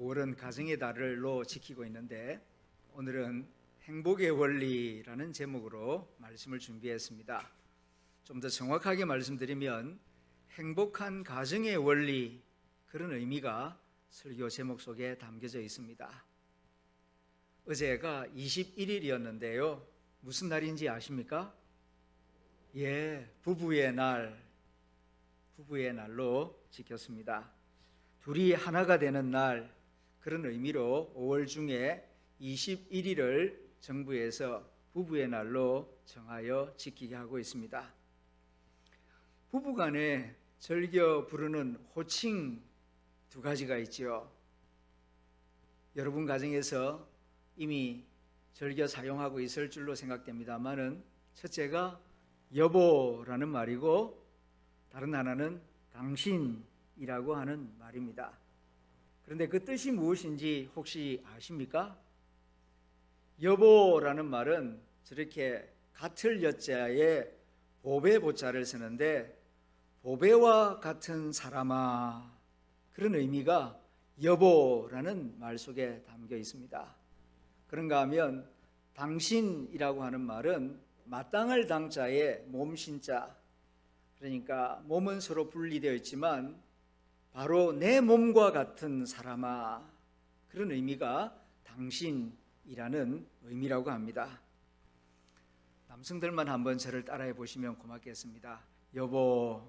5월은 가정의 달로 지키고 있는데 오늘은 행복의 원리라는 제목으로 말씀을 준비했습니다. 좀 더 정확하게 말씀드리면 행복한 가정의 원리, 그런 의미가 설교 제목 속에 담겨져 있습니다. 어제가 21일이었는데요. 무슨 날인지 아십니까? 부부의 날로 지켰습니다. 둘이 하나가 되는 날, 그런 의미로 5월 중에 21일을 정부에서 부부의 날로 정하여 지키게 하고 있습니다. 부부간에 즐겨 부르는 호칭 두 가지가 있죠. 여러분 가정에서 이미 즐겨 사용하고 있을 줄로 생각됩니다만은, 첫째가 여보라는 말이고 다른 하나는 당신이라고 하는 말입니다. 그런데 그 뜻이 무엇인지 혹시 아십니까? 여보라는 말은 저렇게 같을 여자에 보배 보자를 쓰는데, 보배와 같은 사람아, 그런 의미가 여보라는 말 속에 담겨 있습니다. 그런가 하면 당신이라고 하는 말은 마땅할 당자에 몸신자, 그러니까 몸은 서로 분리되어 있지만 바로 내 몸과 같은 사람아, 그런 의미가 당신이라는 의미라고 합니다. 남성들만 한번 저를 따라해 보시면 고맙겠습니다. 여보.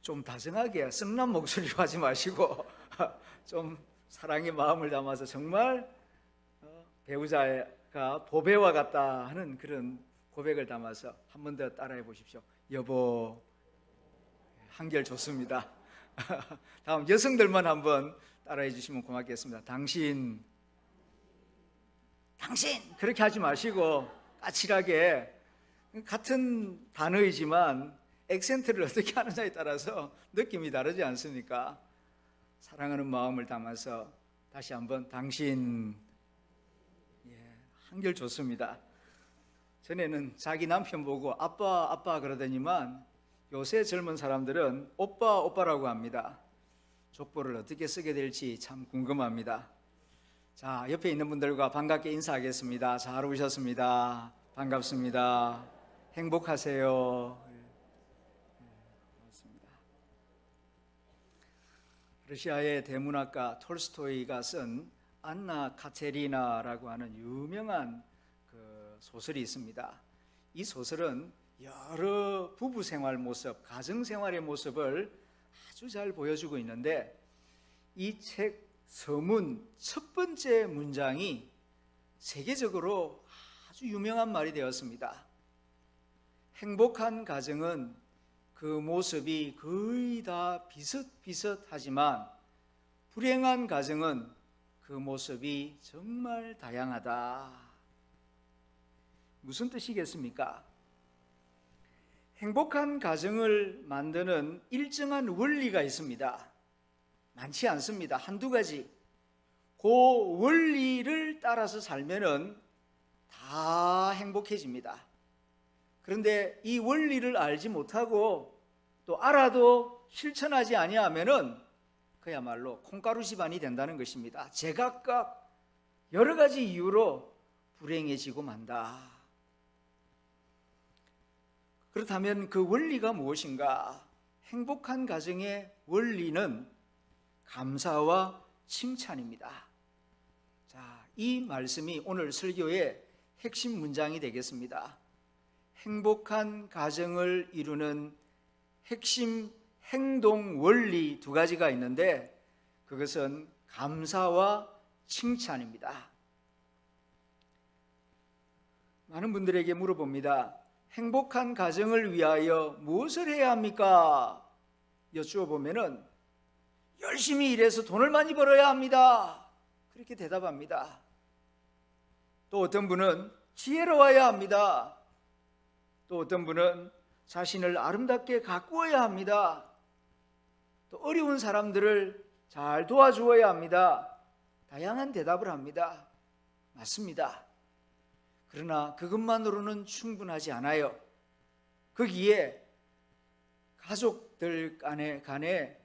좀 다정하게 썩난 목소리로 하지 마시고 좀 사랑의 마음을 담아서 정말 배우자가 보배와 같다 하는 그런 고백을 담아서 한 번 더 따라해 보십시오. 여보. 한결 좋습니다. 다음 여성들만 한번 따라해 주시면 고맙겠습니다. 당신 그렇게 하지 마시고 까칠하게, 같은 단어이지만 액센트를 어떻게 하느냐에 따라서 느낌이 다르지 않습니까? 사랑하는 마음을 담아서 다시 한번 당신. 한결 좋습니다. 전에는 자기 남편 보고 아빠 그러더니만 요새 젊은 사람들은 오빠라고 합니다. 족보를 어떻게 쓰게 될지 참 궁금합니다. 자, 옆에 있는 분들과 반갑게 인사하겠습니다. 잘 오셨습니다. 반갑습니다. 행복하세요. 고맙습니다. 러시아의 대문학가 톨스토이가 쓴 안나 카테리나라고 하는 유명한 소설이 있습니다. 이 소설은 여러 부부 생활 모습, 가정 생활의 모습을 아주 잘 보여주고 있는데, 이 책 서문 첫 번째 문장이 세계적으로 아주 유명한 말이 되었습니다. 행복한 가정은 그 모습이 거의 다 비슷비슷하지만 불행한 가정은 그 모습이 정말 다양하다. 무슨 뜻이겠습니까? 행복한 가정을 만드는 일정한 원리가 있습니다. 많지 않습니다. 한두 가지. 그 원리를 따라서 살면은 다 행복해집니다. 그런데 이 원리를 알지 못하고 또 알아도 실천하지 아니하면은 그야말로 콩가루 집안이 된다는 것입니다. 제각각 여러 가지 이유로 불행해지고 만다. 그렇다면 그 원리가 무엇인가? 행복한 가정의 원리는 감사와 칭찬입니다. 자, 이 말씀이 오늘 설교의 핵심 문장이 되겠습니다. 행복한 가정을 이루는 핵심 행동 원리 두 가지가 있는데, 그것은 감사와 칭찬입니다. 많은 분들에게 물어봅니다. 행복한 가정을 위하여 무엇을 해야 합니까? 여쭈어보면은 열심히 일해서 돈을 많이 벌어야 합니다. 그렇게 대답합니다. 또 어떤 분은 지혜로워야 합니다. 또 어떤 분은 자신을 아름답게 가꾸어야 합니다. 또 어려운 사람들을 잘 도와주어야 합니다. 다양한 대답을 합니다. 맞습니다. 그러나 그것만으로는 충분하지 않아요. 거기에 가족들 간에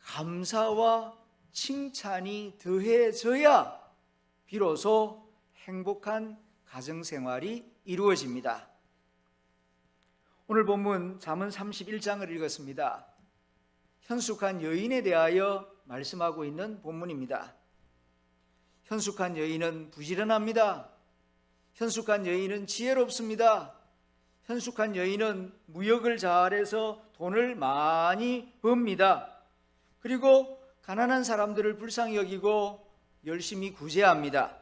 감사와 칭찬이 더해져야 비로소 행복한 가정생활이 이루어집니다. 오늘 본문 잠언 31장을 읽었습니다. 현숙한 여인에 대하여 말씀하고 있는 본문입니다. 현숙한 여인은 부지런합니다. 현숙한 여인은 지혜롭습니다. 현숙한 여인은 무역을 잘해서 돈을 많이 법니다. 그리고 가난한 사람들을 불쌍히 여기고 열심히 구제합니다.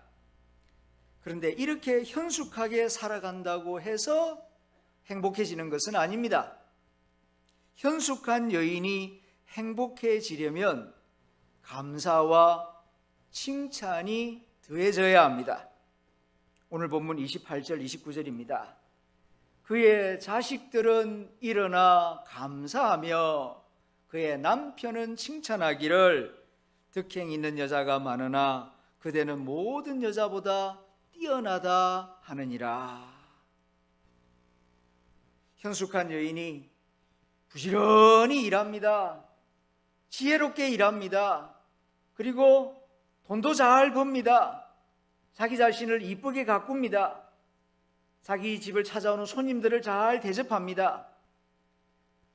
그런데 이렇게 현숙하게 살아간다고 해서 행복해지는 것은 아닙니다. 현숙한 여인이 행복해지려면 감사와 칭찬이 더해져야 합니다. 오늘 본문 28절 29절입니다. 그의 자식들은 일어나 감사하며 그의 남편은 칭찬하기를 덕행 있는 여자가 많으나 그대는 모든 여자보다 뛰어나다 하느니라. 현숙한 여인이 부지런히 일합니다. 지혜롭게 일합니다. 그리고 돈도 잘 법니다. 자기 자신을 이쁘게 가꿉니다. 자기 집을 찾아오는 손님들을 잘 대접합니다.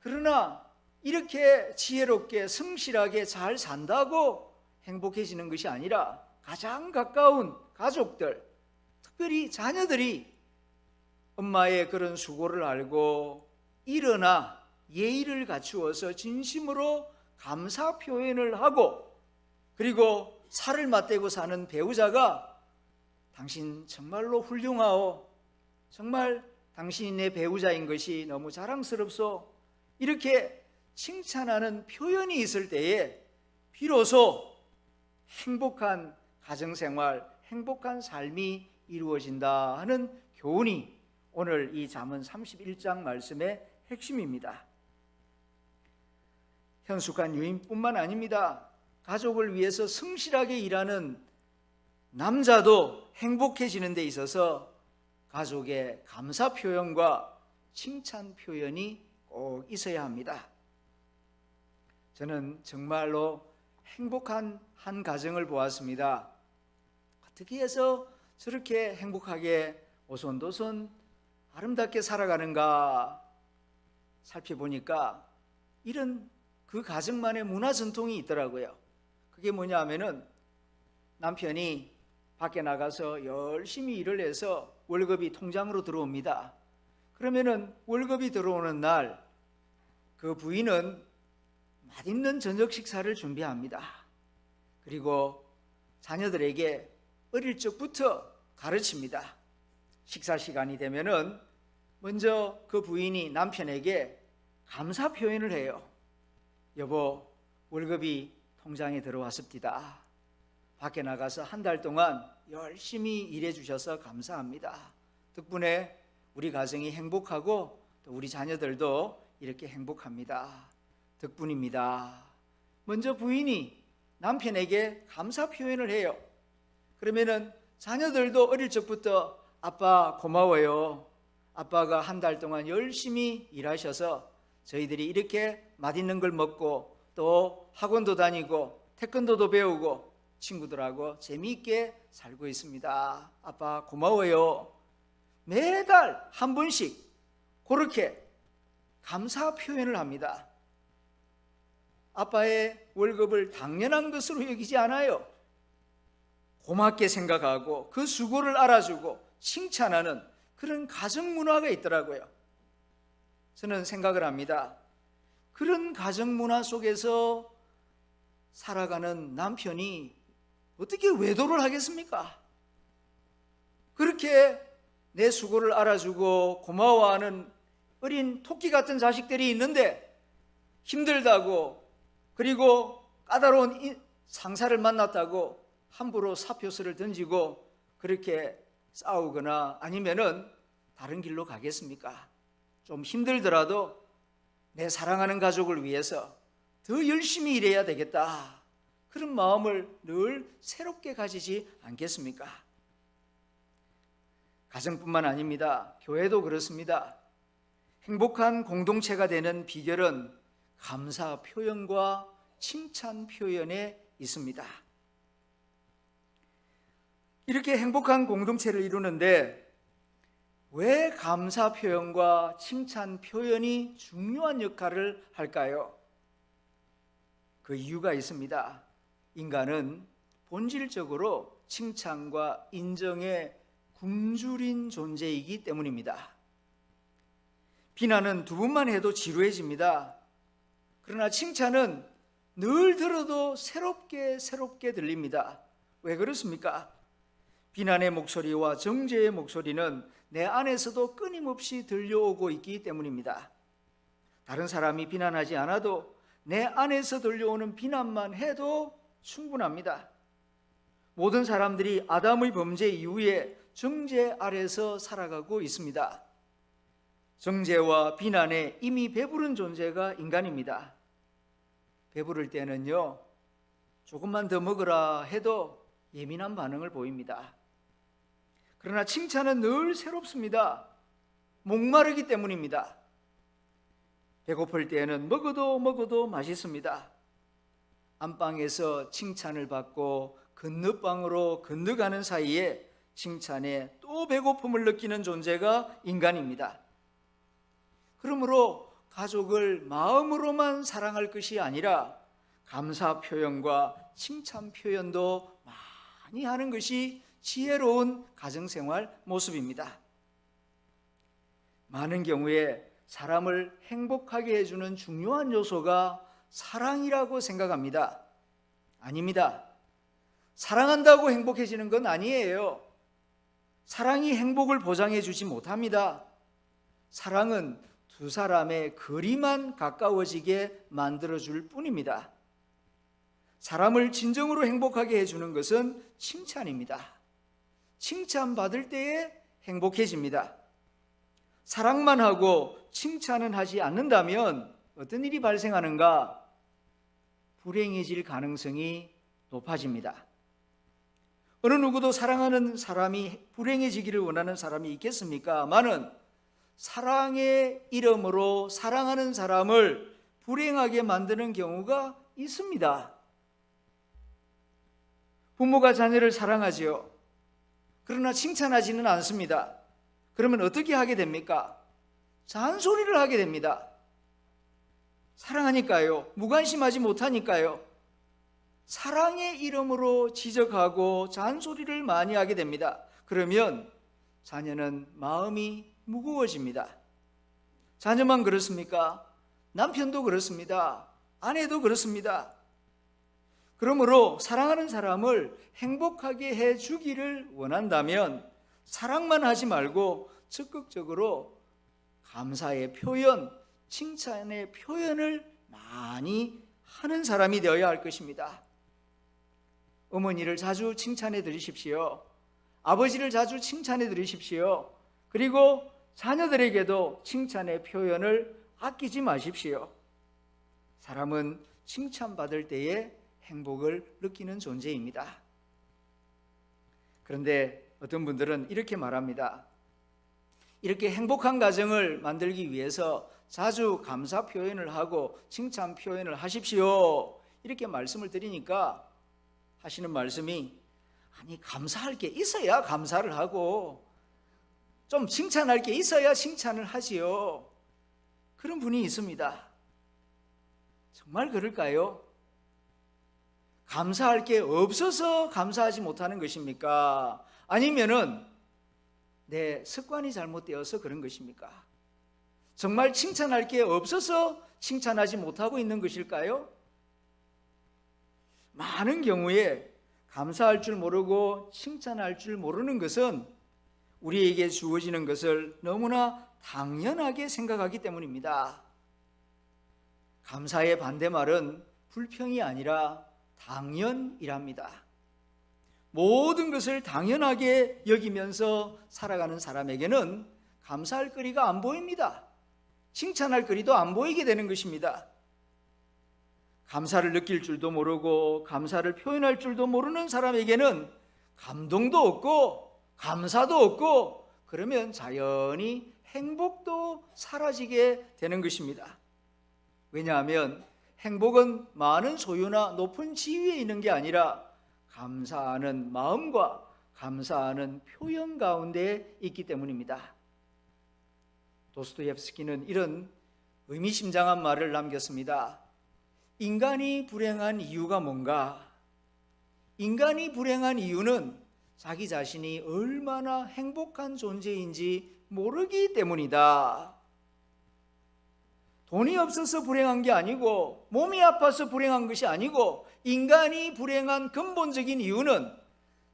그러나 이렇게 지혜롭게 성실하게 잘 산다고 행복해지는 것이 아니라 가장 가까운 가족들, 특별히 자녀들이 엄마의 그런 수고를 알고 일어나 예의를 갖추어서 진심으로 감사 표현을 하고, 그리고 살을 맞대고 사는 배우자가 당신 정말로 훌륭하오, 정말 당신이 내 배우자인 것이 너무 자랑스럽소, 이렇게 칭찬하는 표현이 있을 때에 비로소 행복한 가정생활, 행복한 삶이 이루어진다 하는 교훈이 오늘 이 잠언 31장 말씀의 핵심입니다. 현숙한 유인뿐만 아닙니다. 가족을 위해서 성실하게 일하는 남자도 행복해지는 데 있어서 가족의 감사 표현과 칭찬 표현이 꼭 있어야 합니다. 저는 정말로 행복한 한 가정을 보았습니다. 어떻게 해서 저렇게 행복하게 오손도손 아름답게 살아가는가 살펴보니까 이런 그 가정만의 문화 전통이 있더라고요. 그게 뭐냐 하면은 남편이 밖에 나가서 열심히 일을 해서 월급이 통장으로 들어옵니다. 그러면은 월급이 들어오는 날 그 부인은 맛있는 저녁 식사를 준비합니다. 그리고 자녀들에게 어릴 적부터 가르칩니다. 식사 시간이 되면은 먼저 그 부인이 남편에게 감사 표현을 해요. 여보, 월급이 통장에 들어왔습니다. 밖에 나가서 한 달 동안 열심히 일해 주셔서 감사합니다. 덕분에 우리 가정이 행복하고 또 우리 자녀들도 이렇게 행복합니다. 덕분입니다. 먼저 부인이 남편에게 감사 표현을 해요. 그러면은 자녀들도 어릴 적부터 아빠 고마워요. 아빠가 한 달 동안 열심히 일하셔서 저희들이 이렇게 맛있는 걸 먹고 또 학원도 다니고 태권도도 배우고 친구들하고 재미있게 살고 있습니다. 아빠 고마워요. 매달 한 번씩 그렇게 감사 표현을 합니다. 아빠의 월급을 당연한 것으로 여기지 않아요. 고맙게 생각하고 그 수고를 알아주고 칭찬하는 그런 가정 문화가 있더라고요. 저는 생각을 합니다. 그런 가정 문화 속에서 살아가는 남편이 어떻게 외도를 하겠습니까? 그렇게 내 수고를 알아주고 고마워하는 어린 토끼 같은 자식들이 있는데 힘들다고, 그리고 까다로운 상사를 만났다고 함부로 사표서를 던지고 그렇게 싸우거나 아니면은 다른 길로 가겠습니까? 좀 힘들더라도 내 사랑하는 가족을 위해서 더 열심히 일해야 되겠다, 그런 마음을 늘 새롭게 가지지 않겠습니까? 가정뿐만 아닙니다. 교회도 그렇습니다. 행복한 공동체가 되는 비결은 감사 표현과 칭찬 표현에 있습니다. 이렇게 행복한 공동체를 이루는데 왜 감사 표현과 칭찬 표현이 중요한 역할을 할까요? 그 이유가 있습니다. 인간은 본질적으로 칭찬과 인정에 굶주린 존재이기 때문입니다. 비난은 두 번만 해도 지루해집니다. 그러나 칭찬은 늘 들어도 새롭게 들립니다. 왜 그렇습니까? 비난의 목소리와 정죄의 목소리는 내 안에서도 끊임없이 들려오고 있기 때문입니다. 다른 사람이 비난하지 않아도 내 안에서 들려오는 비난만 해도 충분합니다. 모든 사람들이 아담의 범죄 이후에 정죄 아래서 살아가고 있습니다. 정죄와 비난에 이미 배부른 존재가 인간입니다. 배부를 때는요, 조금만 더 먹으라 해도 예민한 반응을 보입니다. 그러나 칭찬은 늘 새롭습니다. 목마르기 때문입니다. 배고플 때에는 먹어도 맛있습니다. 안방에서 칭찬을 받고 건너방으로 건너가는 사이에 칭찬에 또 배고픔을 느끼는 존재가 인간입니다. 그러므로 가족을 마음으로만 사랑할 것이 아니라 감사 표현과 칭찬 표현도 많이 하는 것이 지혜로운 가정생활 모습입니다. 많은 경우에 사람을 행복하게 해주는 중요한 요소가 사랑이라고 생각합니다. 아닙니다. 사랑한다고 행복해지는 건 아니에요. 사랑이 행복을 보장해 주지 못합니다. 사랑은 두 사람의 거리만 가까워지게 만들어줄 뿐입니다. 사람을 진정으로 행복하게 해주는 것은 칭찬입니다. 칭찬받을 때에 행복해집니다. 사랑만 하고 칭찬은 하지 않는다면 어떤 일이 발생하는가? 불행해질 가능성이 높아집니다. 어느 누구도 사랑하는 사람이 불행해지기를 원하는 사람이 있겠습니까?만은 사랑의 이름으로 사랑하는 사람을 불행하게 만드는 경우가 있습니다. 부모가 자녀를 사랑하지요. 그러나 칭찬하지는 않습니다. 그러면 어떻게 하게 됩니까? 잔소리를 하게 됩니다. 사랑하니까요. 무관심하지 못하니까요. 사랑의 이름으로 지적하고 잔소리를 많이 하게 됩니다. 그러면 자녀는 마음이 무거워집니다. 자녀만 그렇습니까? 남편도 그렇습니다. 아내도 그렇습니다. 그러므로 사랑하는 사람을 행복하게 해주기를 원한다면 사랑만 하지 말고 적극적으로 감사의 표현, 칭찬의 표현을 많이 하는 사람이 되어야 할 것입니다. 어머니를 자주 칭찬해 드리십시오. 아버지를 자주 칭찬해 드리십시오. 그리고 자녀들에게도 칭찬의 표현을 아끼지 마십시오. 사람은 칭찬받을 때에 행복을 느끼는 존재입니다. 그런데 어떤 분들은 이렇게 말합니다. 이렇게 행복한 가정을 만들기 위해서 자주 감사 표현을 하고 칭찬 표현을 하십시오. 이렇게 말씀을 드리니까 하시는 말씀이, 아니 감사할 게 있어야 감사를 하고 좀 칭찬할 게 있어야 칭찬을 하지요. 그런 분이 있습니다. 정말 그럴까요? 감사할 게 없어서 감사하지 못하는 것입니까? 아니면은 내 습관이 잘못되어서 그런 것입니까? 정말 칭찬할 게 없어서 칭찬하지 못하고 있는 것일까요? 많은 경우에 감사할 줄 모르고 칭찬할 줄 모르는 것은 우리에게 주어지는 것을 너무나 당연하게 생각하기 때문입니다. 감사의 반대말은 불평이 아니라 당연이랍니다. 모든 것을 당연하게 여기면서 살아가는 사람에게는 감사할 거리가 안 보입니다. 칭찬할 거리도 안 보이게 되는 것입니다. 감사를 느낄 줄도 모르고 감사를 표현할 줄도 모르는 사람에게는 감동도 없고 감사도 없고, 그러면 자연히 행복도 사라지게 되는 것입니다. 왜냐하면 행복은 많은 소유나 높은 지위에 있는 게 아니라 감사하는 마음과 감사하는 표현 가운데 있기 때문입니다. 도스토옙스키는 이런 의미심장한 말을 남겼습니다. 인간이 불행한 이유가 뭔가? 인간이 불행한 이유는 자기 자신이 얼마나 행복한 존재인지 모르기 때문이다. 돈이 없어서 불행한 게 아니고 몸이 아파서 불행한 것이 아니고 인간이 불행한 근본적인 이유는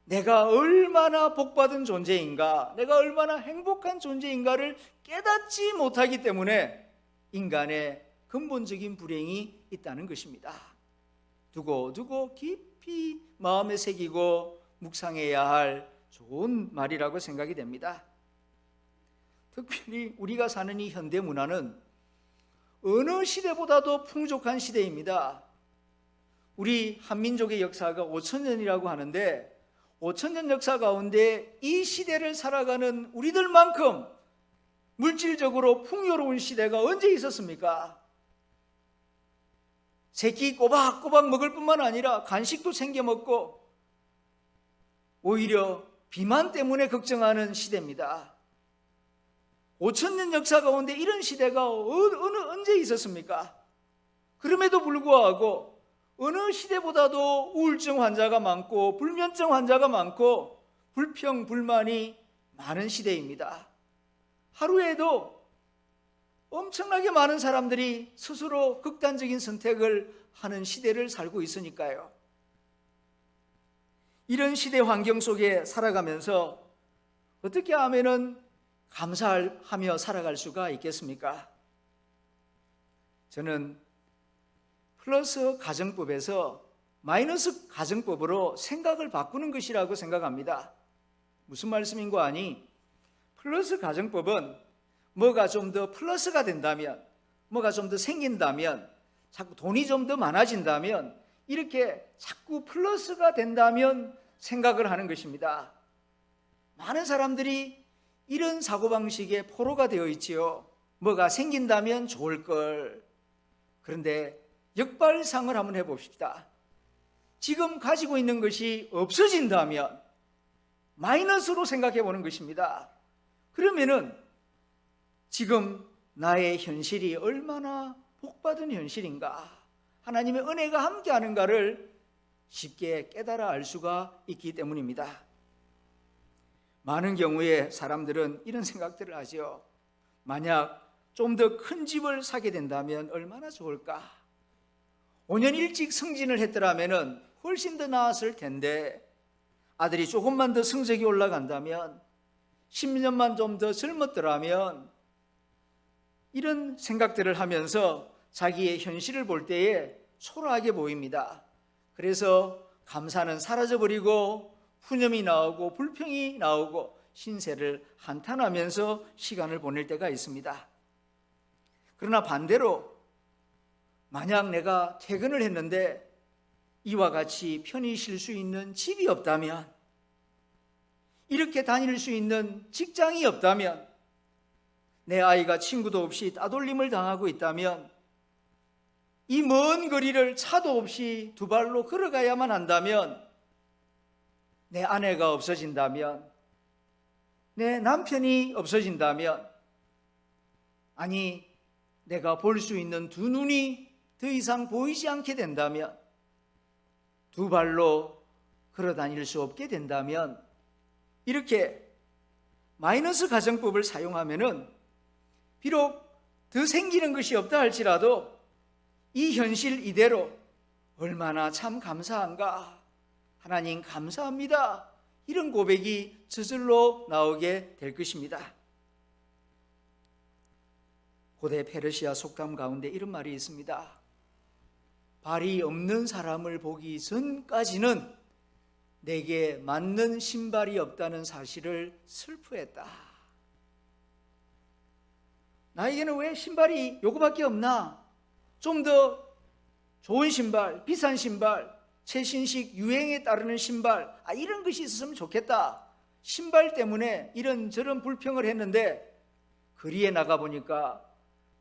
내가 얼마나 복받은 존재인가, 내가 얼마나 행복한 존재인가를 깨닫지 못하기 때문에 인간의 근본적인 불행이 있다는 것입니다. 두고두고 깊이 마음에 새기고 묵상해야 할 좋은 말이라고 생각이 됩니다. 특별히 우리가 사는 이 현대 문화는 어느 시대보다도 풍족한 시대입니다. 우리 한민족의 역사가 5,000년이라고 하는데 5,000년 역사 가운데 이 시대를 살아가는 우리들만큼 물질적으로 풍요로운 시대가 언제 있었습니까? 새끼 꼬박꼬박 먹을 뿐만 아니라 간식도 챙겨 먹고 오히려 비만 때문에 걱정하는 시대입니다. 5,000년 역사 가운데 이런 시대가 언제 있었습니까? 그럼에도 불구하고 어느 시대보다도 우울증 환자가 많고 불면증 환자가 많고 불평, 불만이 많은 시대입니다. 하루에도 엄청나게 많은 사람들이 스스로 극단적인 선택을 하는 시대를 살고 있으니까요. 이런 시대 환경 속에 살아가면서 어떻게 하면은 감사하며 살아갈 수가 있겠습니까? 저는 플러스 가정법에서 마이너스 가정법으로 생각을 바꾸는 것이라고 생각합니다. 무슨 말씀인고 하니 플러스 가정법은 뭐가 좀 더 플러스가 된다면, 뭐가 좀 더 생긴다면, 자꾸 돈이 좀 더 많아진다면 이렇게 자꾸 플러스가 된다면 생각을 하는 것입니다. 많은 사람들이 이런 사고방식에 포로가 되어 있지요. 뭐가 생긴다면 좋을 걸. 그런데 역발상을 한번 해봅시다. 지금 가지고 있는 것이 없어진다면 마이너스로 생각해 보는 것입니다. 그러면은 지금 나의 현실이 얼마나 복받은 현실인가, 하나님의 은혜가 함께하는가를 쉽게 깨달아 알 수가 있기 때문입니다. 많은 경우에 사람들은 이런 생각들을 하죠. 만약 좀 더 큰 집을 사게 된다면 얼마나 좋을까? 5년 일찍 승진을 했더라면 훨씬 더 나았을 텐데, 아들이 조금만 더 성적이 올라간다면, 10년만 좀 더 젊었더라면, 이런 생각들을 하면서 자기의 현실을 볼 때에 초라하게 보입니다. 그래서 감사는 사라져버리고 푸념이 나오고 불평이 나오고 신세를 한탄하면서 시간을 보낼 때가 있습니다. 그러나 반대로 만약 내가 퇴근을 했는데 이와 같이 편히 쉴 수 있는 집이 없다면, 이렇게 다닐 수 있는 직장이 없다면, 내 아이가 친구도 없이 따돌림을 당하고 있다면, 이 먼 거리를 차도 없이 두 발로 걸어가야만 한다면, 내 아내가 없어진다면, 내 남편이 없어진다면, 아니 내가 볼 수 있는 두 눈이 더 이상 보이지 않게 된다면, 두 발로 걸어 다닐 수 없게 된다면, 이렇게 마이너스 가정법을 사용하면은 비록 더 생기는 것이 없다 할지라도 이 현실 이대로 얼마나 참 감사한가, 하나님 감사합니다, 이런 고백이 저절로 나오게 될 것입니다. 고대 페르시아 속담 가운데 이런 말이 있습니다. 발이 없는 사람을 보기 전까지는 내게 맞는 신발이 없다는 사실을 슬퍼했다. 나에게는 왜 신발이 요거밖에 없나? 좀 더 좋은 신발, 비싼 신발, 최신식 유행에 따르는 신발, 이런 것이 있었으면 좋겠다. 신발 때문에 이런저런 불평을 했는데 거리에 나가보니까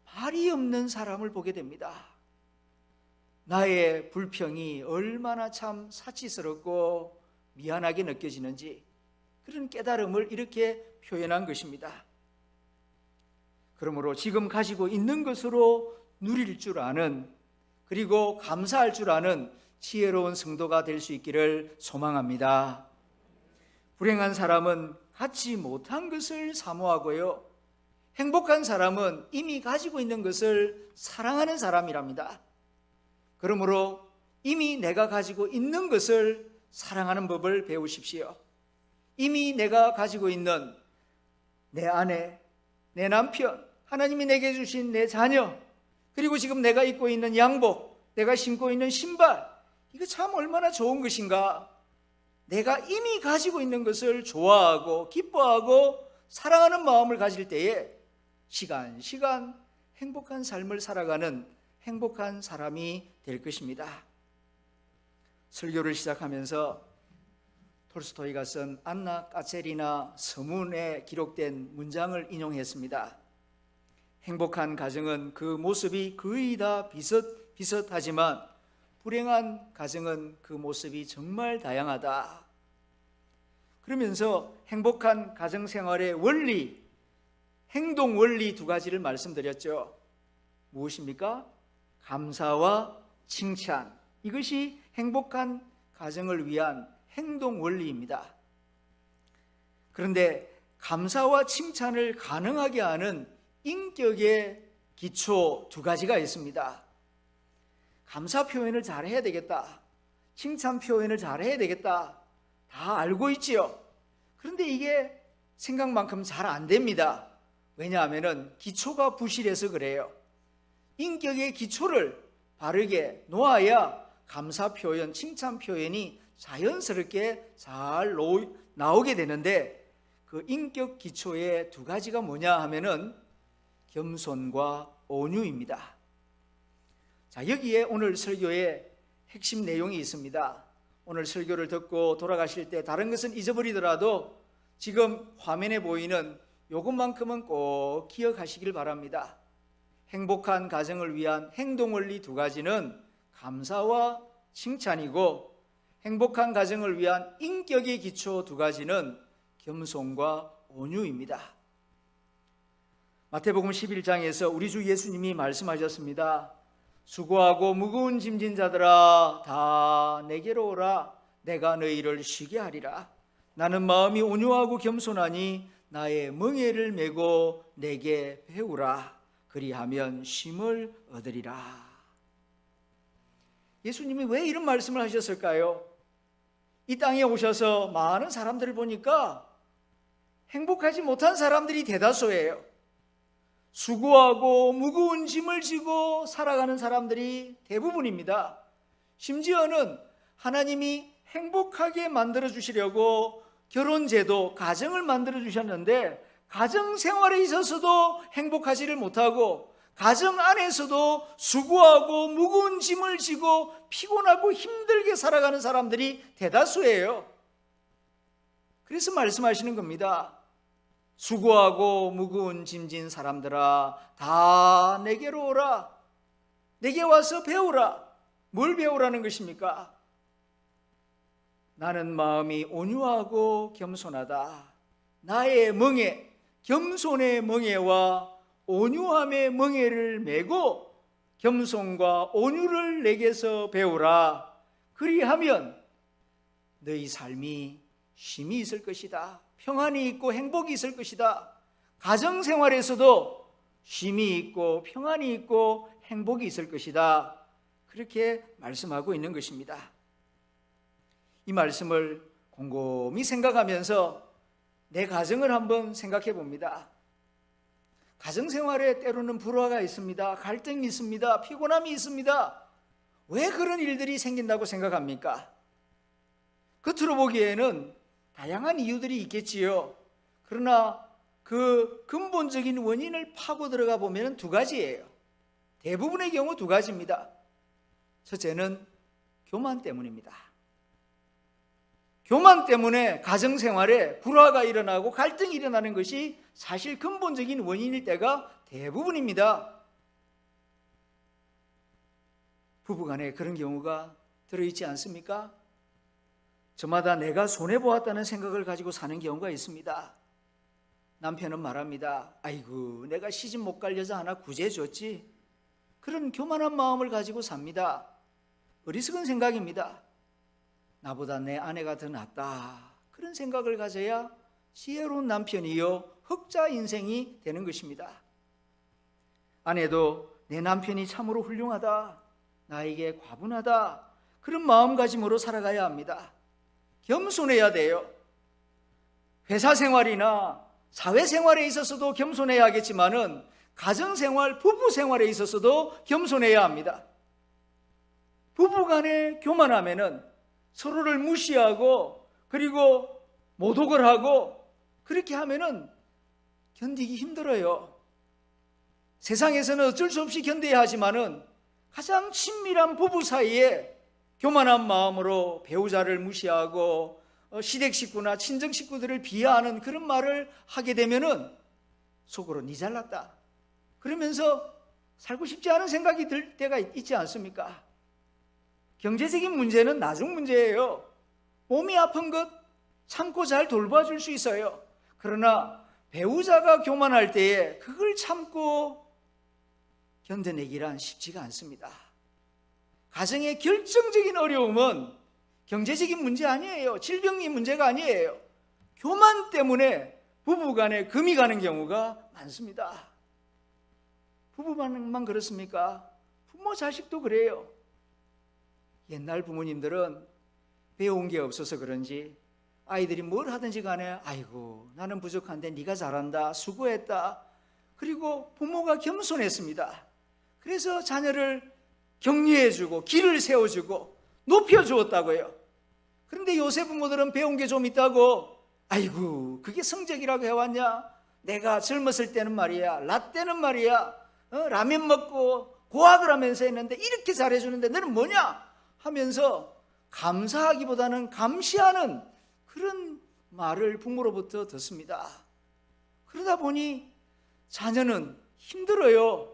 발이 없는 사람을 보게 됩니다. 나의 불평이 얼마나 참 사치스럽고 미안하게 느껴지는지 그런 깨달음을 이렇게 표현한 것입니다. 그러므로 지금 가지고 있는 것으로 누릴 줄 아는, 그리고 감사할 줄 아는 지혜로운 성도가 될 수 있기를 소망합니다. 불행한 사람은 갖지 못한 것을 사모하고요, 행복한 사람은 이미 가지고 있는 것을 사랑하는 사람이랍니다. 그러므로 이미 내가 가지고 있는 것을 사랑하는 법을 배우십시오. 이미 내가 가지고 있는 내 아내, 내 남편, 하나님이 내게 주신 내 자녀, 그리고 지금 내가 입고 있는 양복, 내가 신고 있는 신발, 이거 참 얼마나 좋은 것인가. 내가 이미 가지고 있는 것을 좋아하고 기뻐하고 사랑하는 마음을 가질 때에 시간 행복한 삶을 살아가는 행복한 사람이 될 것입니다. 설교를 시작하면서 톨스토이가 쓴 안나 까체리나 서문에 기록된 문장을 인용했습니다. 행복한 가정은 그 모습이 거의 다 비슷하지만 불행한 가정은 그 모습이 정말 다양하다. 그러면서 행복한 가정생활의 원리, 행동 원리 두 가지를 말씀드렸죠. 무엇입니까? 감사와 칭찬. 이것이 행복한 가정을 위한 행동 원리입니다. 그런데 감사와 칭찬을 가능하게 하는 인격의 기초 두 가지가 있습니다. 감사 표현을 잘해야 되겠다, 칭찬 표현을 잘해야 되겠다, 다 알고 있지요. 그런데 이게 생각만큼 잘 안 됩니다. 왜냐하면 기초가 부실해서 그래요. 인격의 기초를 바르게 놓아야 감사 표현, 칭찬 표현이 자연스럽게 잘 나오게 되는데, 그 인격 기초의 두 가지가 뭐냐 하면은 겸손과 온유입니다. 자, 여기에 오늘 설교의 핵심 내용이 있습니다. 오늘 설교를 듣고 돌아가실 때 다른 것은 잊어버리더라도 지금 화면에 보이는 이것만큼은 꼭 기억하시길 바랍니다. 행복한 가정을 위한 행동 원리 두 가지는 감사와 칭찬이고, 행복한 가정을 위한 인격의 기초 두 가지는 겸손과 온유입니다. 마태복음 11장에서 우리 주 예수님이 말씀하셨습니다. 수고하고 무거운 짐진 자들아 다 내게로 오라. 내가 너희를 쉬게 하리라. 나는 마음이 온유하고 겸손하니 나의 멍에를 메고 내게 배우라. 그리하면 쉼을 얻으리라. 예수님이 왜 이런 말씀을 하셨을까요? 이 땅에 오셔서 많은 사람들을 보니까 행복하지 못한 사람들이 대다수예요. 수고하고 무거운 짐을 지고 살아가는 사람들이 대부분입니다. 심지어는 하나님이 행복하게 만들어 주시려고 결혼제도, 가정을 만들어 주셨는데 가정생활에 있어서도 행복하지를 못하고 가정 안에서도 수고하고 무거운 짐을 지고 피곤하고 힘들게 살아가는 사람들이 대다수예요. 그래서 말씀하시는 겁니다. 수고하고 무거운 짐진 사람들아 다 내게로 오라. 내게 와서 배우라. 뭘 배우라는 것입니까? 나는 마음이 온유하고 겸손하다. 나의 멍에, 겸손의 멍에와 온유함의 멍에를 메고 겸손과 온유를 내게서 배우라. 그리하면 너희 삶이 쉼이 있을 것이다. 평안이 있고 행복이 있을 것이다. 가정생활에서도 쉼이 있고 평안이 있고 행복이 있을 것이다. 그렇게 말씀하고 있는 것입니다. 이 말씀을 곰곰이 생각하면서 내 가정을 한번 생각해 봅니다. 가정생활에 때로는 불화가 있습니다. 갈등이 있습니다. 피곤함이 있습니다. 왜 그런 일들이 생긴다고 생각합니까? 겉으로 보기에는 다양한 이유들이 있겠지요. 그러나 그 근본적인 원인을 파고 들어가 보면 두 가지예요. 대부분의 경우 두 가지입니다. 첫째는 교만 때문입니다. 교만 때문에 가정생활에 불화가 일어나고 갈등이 일어나는 것이 사실 근본적인 원인일 때가 대부분입니다. 부부간에 그런 경우가 들어있지 않습니까? 저마다 내가 손해보았다는 생각을 가지고 사는 경우가 있습니다. 남편은 말합니다. 아이고, 내가 시집 못 갈 여자 하나 구제해줬지. 그런 교만한 마음을 가지고 삽니다. 어리석은 생각입니다. 나보다 내 아내가 더 낫다, 그런 생각을 가져야 지혜로운 남편이요 흑자 인생이 되는 것입니다. 아내도 내 남편이 참으로 훌륭하다, 나에게 과분하다, 그런 마음가짐으로 살아가야 합니다. 겸손해야 돼요. 회사 생활이나 사회생활에 있어서도 겸손해야 하겠지만은 가정생활, 부부생활에 있어서도 겸손해야 합니다. 부부간에 교만하면은 서로를 무시하고 그리고 모독을 하고 그렇게 하면은 견디기 힘들어요. 세상에서는 어쩔 수 없이 견뎌야 하지만은 가장 친밀한 부부 사이에 교만한 마음으로 배우자를 무시하고 시댁 식구나 친정 식구들을 비하하는 그런 말을 하게 되면은 속으로 니 잘났다, 그러면서 살고 싶지 않은 생각이 들 때가 있지 않습니까? 경제적인 문제는 나중 문제예요. 몸이 아픈 것 참고 잘 돌봐줄 수 있어요. 그러나 배우자가 교만할 때에 그걸 참고 견뎌내기란 쉽지가 않습니다. 가정의 결정적인 어려움은 경제적인 문제 아니에요. 질병이 문제가 아니에요. 교만 때문에 부부간에 금이 가는 경우가 많습니다. 부부만 그렇습니까? 부모 자식도 그래요. 옛날 부모님들은 배운 게 없어서 그런지 아이들이 뭘 하든지 간에 아이고 나는 부족한데 네가 잘한다, 수고했다. 그리고 부모가 겸손했습니다. 그래서 자녀를 격려해주고 길을 세워주고 높여주었다고요. 그런데 요새 부모들은 배운 게 좀 있다고 아이고 그게 성적이라고 해왔냐, 내가 젊었을 때는 말이야, 라떼는 말이야, 라면 먹고 고학을 하면서 했는데 이렇게 잘해주는데 너는 뭐냐 하면서 감사하기보다는 감시하는 그런 말을 부모로부터 듣습니다. 그러다 보니 자녀는 힘들어요.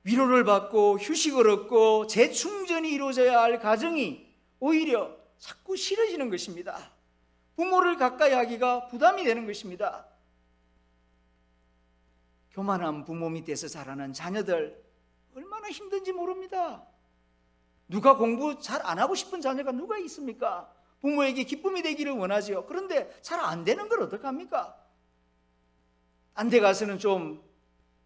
위로를 받고 휴식을 얻고 재충전이 이루어져야 할 가정이 오히려 자꾸 싫어지는 것입니다. 부모를 가까이 하기가 부담이 되는 것입니다. 교만한 부모 밑에서 자라는 자녀들 얼마나 힘든지 모릅니다. 누가 공부 잘 안 하고 싶은 자녀가 누가 있습니까? 부모에게 기쁨이 되기를 원하지요. 그런데 잘 안 되는 걸 어떡합니까? 딴 데 가서는 좀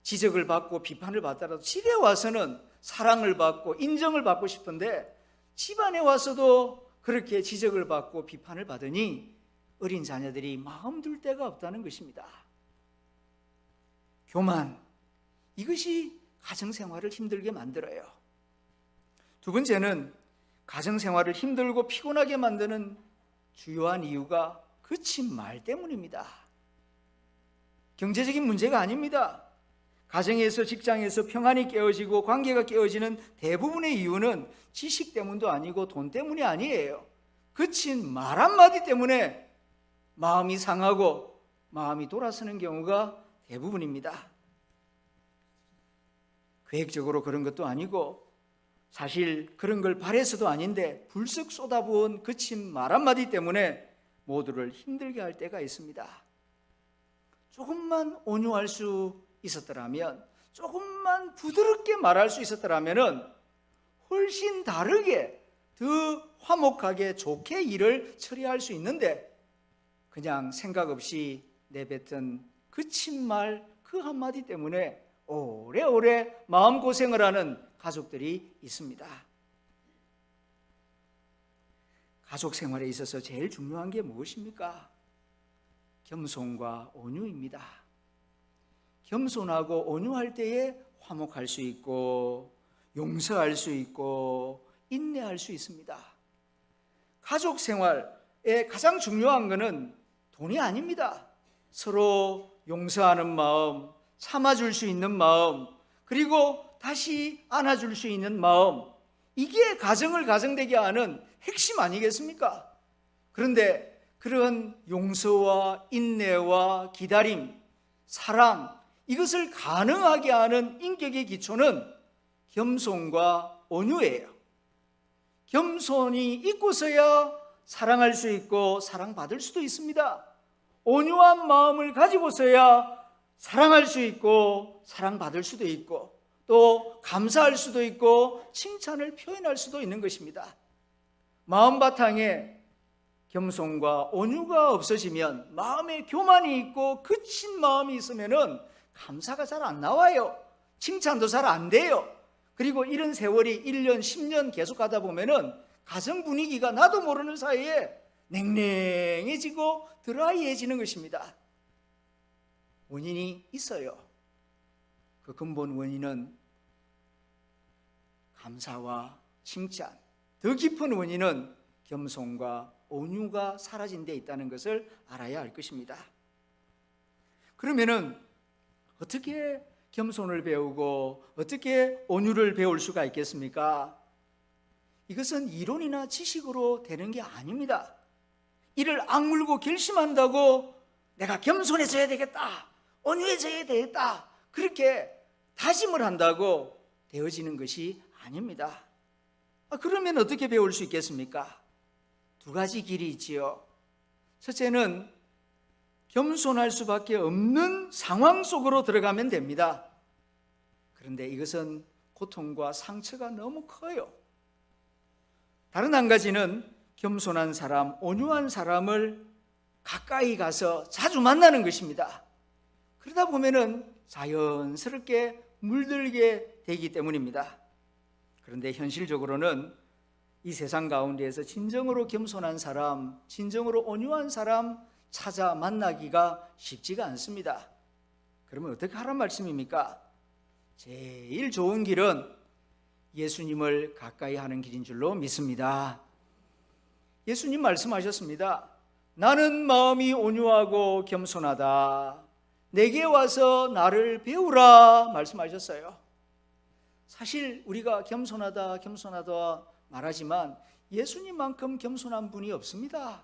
지적을 받고 비판을 받더라도 집에 와서는 사랑을 받고 인정을 받고 싶은데 집안에 와서도 그렇게 지적을 받고 비판을 받으니 어린 자녀들이 마음 둘 데가 없다는 것입니다. 교만, 이것이 가정생활을 힘들게 만들어요. 두 번째는 가정생활을 힘들고 피곤하게 만드는 주요한 이유가 거친 말 때문입니다. 경제적인 문제가 아닙니다. 가정에서 직장에서 평안이 깨어지고 관계가 깨어지는 대부분의 이유는 지식 때문도 아니고 돈 때문이 아니에요. 거친 말 한마디 때문에 마음이 상하고 마음이 돌아서는 경우가 대부분입니다. 계획적으로 그런 것도 아니고 사실 그런 걸 바래서도 아닌데 불쑥 쏟아부은 거친 말 한마디 때문에 모두를 힘들게 할 때가 있습니다. 조금만 온유할 수 있었더라면, 조금만 부드럽게 말할 수 있었더라면 훨씬 다르게 더 화목하게 좋게 일을 처리할 수 있는데 그냥 생각 없이 내뱉은 거친 말 그 한마디 때문에 오래오래 마음고생을 하는 가족들이 있습니다. 가족 생활에 있어서 제일 중요한 게 무엇입니까? 겸손과 온유입니다. 겸손하고 온유할 때에 화목할 수 있고 용서할 수 있고 인내할 수 있습니다. 가족 생활에 가장 중요한 것은 돈이 아닙니다. 서로 용서하는 마음, 참아줄 수 있는 마음, 그리고 다시 안아줄 수 있는 마음, 이게 가정을 가정되게 하는 핵심 아니겠습니까? 그런데 그런 용서와 인내와 기다림, 사랑, 이것을 가능하게 하는 인격의 기초는 겸손과 온유예요. 겸손이 있고서야 사랑할 수 있고 사랑받을 수도 있습니다. 온유한 마음을 가지고서야 사랑할 수 있고 사랑받을 수도 있고 또 감사할 수도 있고 칭찬을 표현할 수도 있는 것입니다. 마음 바탕에 겸손과 온유가 없어지면 마음에 교만이 있고 그친 마음이 있으면은 감사가 잘 안 나와요. 칭찬도 잘 안 돼요. 그리고 이런 세월이 1년, 10년 계속 가다 보면은 가정 분위기가 나도 모르는 사이에 냉랭해지고 드라이해지는 것입니다. 원인이 있어요. 그 근본 원인은 감사와 칭찬, 더 깊은 원인은 겸손과 온유가 사라진 데 있다는 것을 알아야 할 것입니다. 그러면은 어떻게 겸손을 배우고 어떻게 온유를 배울 수가 있겠습니까? 이것은 이론이나 지식으로 되는 게 아닙니다. 이를 악물고 결심한다고 내가 겸손해져야 되겠다, 온유해져야 되겠다, 그렇게 다짐을 한다고 되어지는 것이 아닙니다. 그러면 어떻게 배울 수 있겠습니까? 두 가지 길이 있지요. 첫째는 겸손할 수밖에 없는 상황 속으로 들어가면 됩니다. 그런데 이것은 고통과 상처가 너무 커요. 다른 한 가지는 겸손한 사람, 온유한 사람을 가까이 가서 자주 만나는 것입니다. 그러다 보면은 자연스럽게 물들게 되기 때문입니다. 그런데 현실적으로는 이 세상 가운데에서 진정으로 겸손한 사람, 진정으로 온유한 사람 찾아 만나기가 쉽지가 않습니다. 그러면 어떻게 하란 말씀입니까? 제일 좋은 길은 예수님을 가까이 하는 길인 줄로 믿습니다. 예수님 말씀하셨습니다. 나는 마음이 온유하고 겸손하다. 내게 와서 나를 배우라 말씀하셨어요. 사실 우리가 겸손하다 말하지만 예수님만큼 겸손한 분이 없습니다.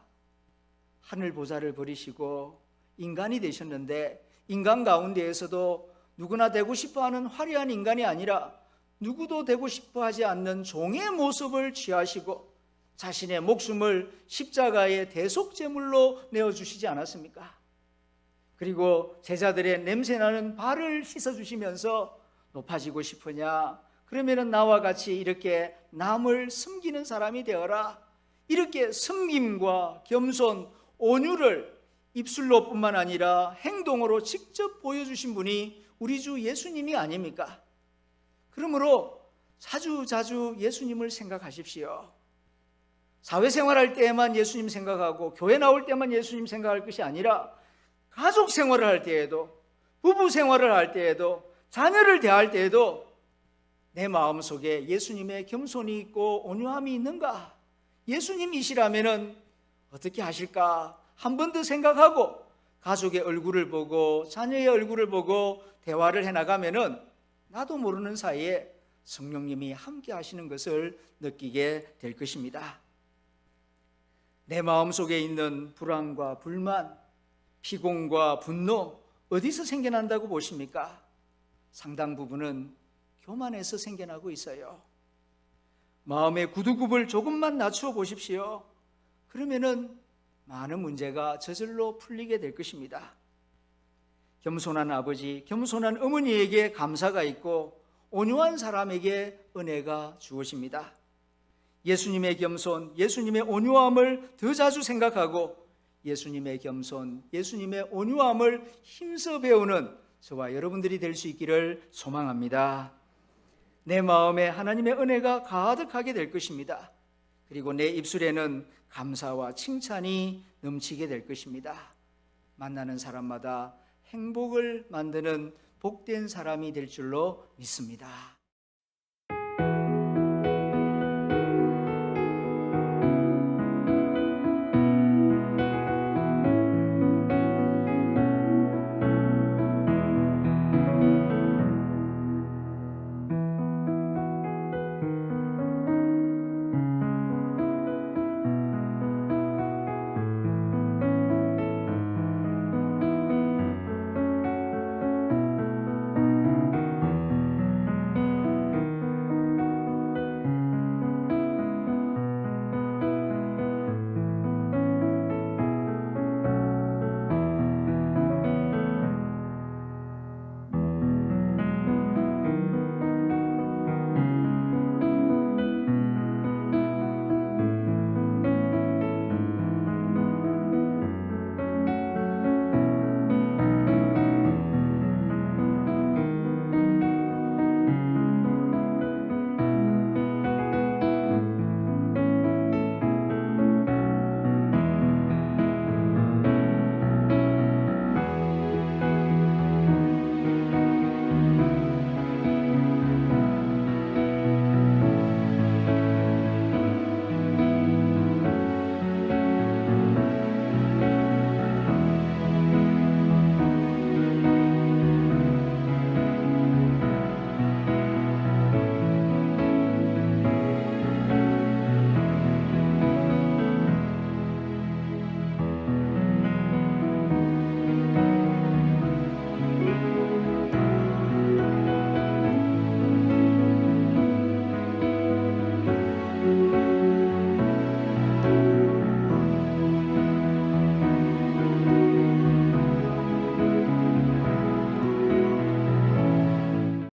하늘 보좌를 버리시고 인간이 되셨는데 인간 가운데에서도 누구나 되고 싶어하는 화려한 인간이 아니라 누구도 되고 싶어하지 않는 종의 모습을 취하시고 자신의 목숨을 십자가의 대속제물로 내어주시지 않았습니까? 그리고 제자들의 냄새나는 발을 씻어주시면서 높아지고 싶으냐? 그러면 나와 같이 이렇게 남을 섬기는 사람이 되어라. 이렇게 섬김과 겸손, 온유를 입술로 뿐만 아니라 행동으로 직접 보여주신 분이 우리 주 예수님이 아닙니까? 그러므로 자주 예수님을 생각하십시오. 사회생활할 때에만 예수님 생각하고 교회 나올 때만 예수님 생각할 것이 아니라 가족 생활을 할 때에도, 부부 생활을 할 때에도, 자녀를 대할 때에도 내 마음속에 예수님의 겸손이 있고 온유함이 있는가? 예수님이시라면 어떻게 하실까? 한 번 더 생각하고 가족의 얼굴을 보고 자녀의 얼굴을 보고 대화를 해나가면 나도 모르는 사이에 성령님이 함께 하시는 것을 느끼게 될 것입니다. 내 마음속에 있는 불안과 불만, 피곤과 분노 어디서 생겨난다고 보십니까? 상당 부분은 교만에서 생겨나고 있어요. 마음의 구두굽을 조금만 낮추어 보십시오. 그러면은 많은 문제가 저절로 풀리게 될 것입니다. 겸손한 아버지, 겸손한 어머니에게 감사가 있고 온유한 사람에게 은혜가 주어집니다. 예수님의 겸손, 예수님의 온유함을 더 자주 생각하고 예수님의 겸손, 예수님의 온유함을 힘써 배우는 저와 여러분들이 될 수 있기를 소망합니다. 내 마음에 하나님의 은혜가 가득하게 될 것입니다. 그리고 내 입술에는 감사와 칭찬이 넘치게 될 것입니다. 만나는 사람마다 행복을 만드는 복된 사람이 될 줄로 믿습니다.